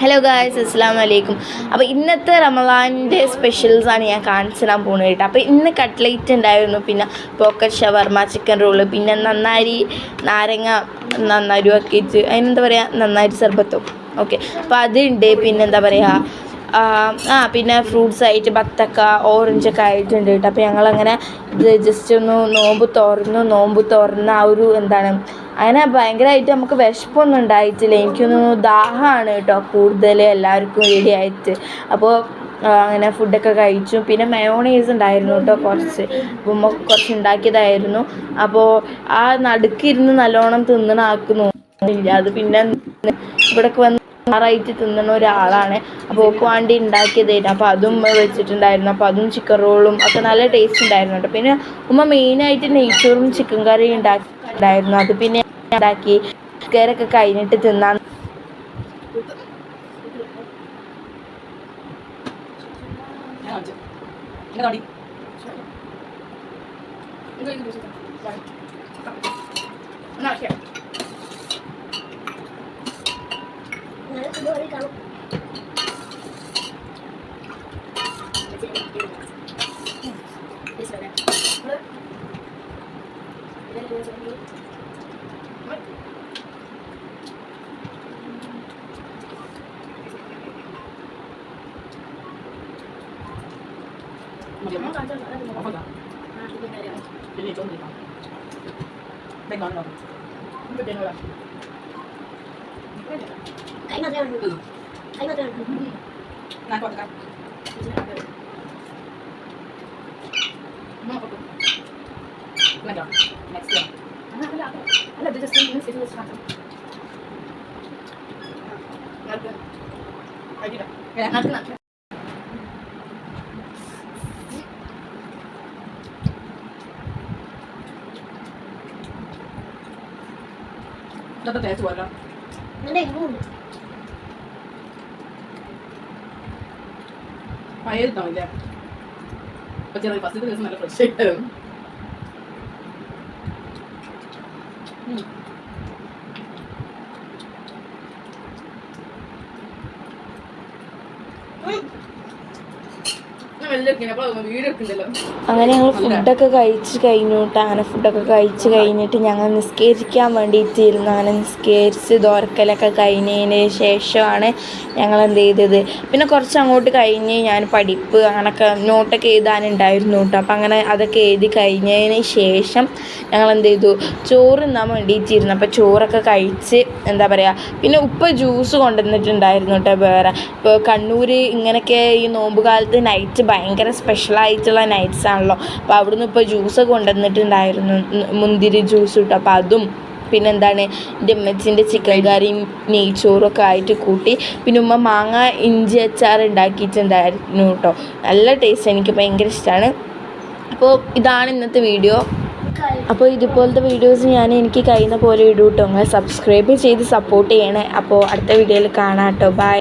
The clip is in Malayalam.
ഹലോ ഗായ്സ്, അസ്സലാമു അലൈക്കും. അപ്പോൾ ഇന്നത്തെ റമളാനിൻ്റെ സ്പെഷ്യൽസാണ് ഞാൻ കാണിച്ചു തരാൻ പോകുന്നത് കേട്ടോ. അപ്പോൾ ഇന്ന് കട്ട്ലേറ്റ് ഉണ്ടായിരുന്നു, പിന്നെ പോക്കറ്റ് ഷവർമ, ചിക്കൻ റോള്, പിന്നെ നന്നാരി നാരങ്ങ നന്നാരി ആക്കിയിട്ട് അതിനെന്താ പറയുക, നന്നാരി സർബത്തോ. ഓക്കെ, അപ്പോൾ അതുണ്ട്. പിന്നെ എന്താ പറയുക, പിന്നെ ഫ്രൂട്ട്സ് ആയിട്ട് ബത്തക്ക, ഓറഞ്ചൊക്കെ ആയിട്ടുണ്ട് കേട്ടോ. അപ്പോൾ ഞങ്ങളങ്ങനെ ഇത് ജസ്റ്റ് ഒന്ന് നോമ്പ് തുറന്ന് ആ ഒരു എന്താണ് അങ്ങനെ ഭയങ്കരമായിട്ട് നമുക്ക് വിശപ്പൊന്നും ഉണ്ടായിട്ടില്ല. എനിക്കൊന്ന് ദാഹമാണ് കേട്ടോ കൂടുതൽ എല്ലാവർക്കും വേണ്ടിയായിട്ട്. അപ്പോൾ അങ്ങനെ ഫുഡൊക്കെ കഴിച്ചു. പിന്നെ മയോണൈസ് ഉണ്ടായിരുന്നു കേട്ടോ, കുറച്ച് ഉണ്ടാക്കിയതായിരുന്നു. അപ്പോൾ ആ നടുക്കിരുന്ന് നല്ലോണം തിന്നണ ആക്കുന്നില്ല. അത് പിന്നെ ഇവിടേക്ക് വന്ന് ആറായിട്ട് തിന്നുന്ന ഒരാളാണ്. അപ്പോൾ ഓക്ക് വേണ്ടി ഉണ്ടാക്കിയതായിരുന്നു. അപ്പോൾ അതും വെച്ചിട്ടുണ്ടായിരുന്നു. അപ്പോൾ അതും ചിക്കൻ റോളും ഒക്കെ നല്ല ടേസ്റ്റ് ഉണ്ടായിരുന്നു കേട്ടോ. പിന്നെ ഉമ്മ മെയിനായിട്ട് നെയ്ച്ചോറും ചിക്കൻ കറിയും ഉണ്ടാക്കിയിട്ടുണ്ടായിരുന്നു. അത് പിന്നെ ഉണ്ടാക്കി ചിക്കനൊക്കെ കഴിഞ്ഞിട്ട് തിന്നാൻ ടേസ്റ്റ് പോലെ പയർത്താവില്ല. പക്ഷേ ഫസ്റ്റ് ദിവസം നല്ല ഫ്രഷ് ആയിട്ടായിരുന്നു. അങ്ങനെ ഞങ്ങൾ ഫുഡൊക്കെ കഴിച്ച് കഴിഞ്ഞു കേട്ടോ. അങ്ങനെ ഫുഡൊക്കെ കഴിച്ച് കഴിഞ്ഞിട്ട് ഞങ്ങൾ നിസ്കരിക്കാൻ വേണ്ടിയിട്ടിരുന്നു. അങ്ങനെ നിസ്കരിച്ച് ദോർക്കലൊക്കെ കഴിഞ്ഞതിന് ശേഷമാണ് ഞങ്ങൾ എന്ത് ചെയ്തത്. പിന്നെ കുറച്ച് അങ്ങോട്ട് കഴിഞ്ഞ് ഞാൻ പഠിപ്പ് അങ്ങനെയൊക്കെ നോട്ടൊക്കെ എഴുതാനുണ്ടായിരുന്നു കേട്ടോ. അപ്പം അങ്ങനെ അതൊക്കെ എഴുതി കഴിഞ്ഞതിന് ശേഷം ഞങ്ങൾ എന്ത് ചെയ്തു, ചോറ് തിന്നാൻ വേണ്ടിയിട്ടിരുന്നു. അപ്പോൾ ചോറൊക്കെ കഴിച്ച് എന്താ പറയുക, പിന്നെ ഉപ്പ ജ്യൂസ് കൊണ്ടുവന്നിട്ടുണ്ടായിരുന്നു കേട്ടോ. വേറെ ഇപ്പോൾ കണ്ണൂർ ഇങ്ങനെയൊക്കെ ഈ നോമ്പ് കാലത്ത് നൈറ്റ് ഭയങ്കര സ്പെഷ്യലായിട്ടുള്ള നൈറ്റ്സ് ആണല്ലോ. അപ്പോൾ അവിടുന്ന് ഇപ്പോൾ ജ്യൂസൊക്കെ കൊണ്ടുവന്നിട്ടുണ്ടായിരുന്നു, മുന്തിരി ജ്യൂസ് കിട്ടും. അപ്പോൾ അതും പിന്നെന്താണ് എൻ്റെ അമ്മച്ചിൻ്റെ ചിക്കൻ കറിയും നെയ്ച്ചോറൊക്കെ ആയിട്ട് കൂട്ടി. പിന്നെ ഉമ്മ മാങ്ങ ഇഞ്ചി അച്ചാർ ഉണ്ടാക്കിയിട്ടുണ്ടായിരുന്നു കേട്ടോ. നല്ല ടേസ്റ്റ്, എനിക്ക് ഭയങ്കര ഇഷ്ടമാണ്. അപ്പോൾ ഇതാണ് ഇന്നത്തെ വീഡിയോ. അപ്പോൾ ഇതുപോലത്തെ വീഡിയോസ് എനിക്ക് കഴിയുന്ന പോലെ ഇടും കേട്ടോ. നിങ്ങൾ സബ്സ്ക്രൈബ് ചെയ്ത് സപ്പോർട്ട് ചെയ്യണേ. അപ്പോൾ അടുത്ത വീഡിയോയിൽ കാണാം കേട്ടോ. ബൈ.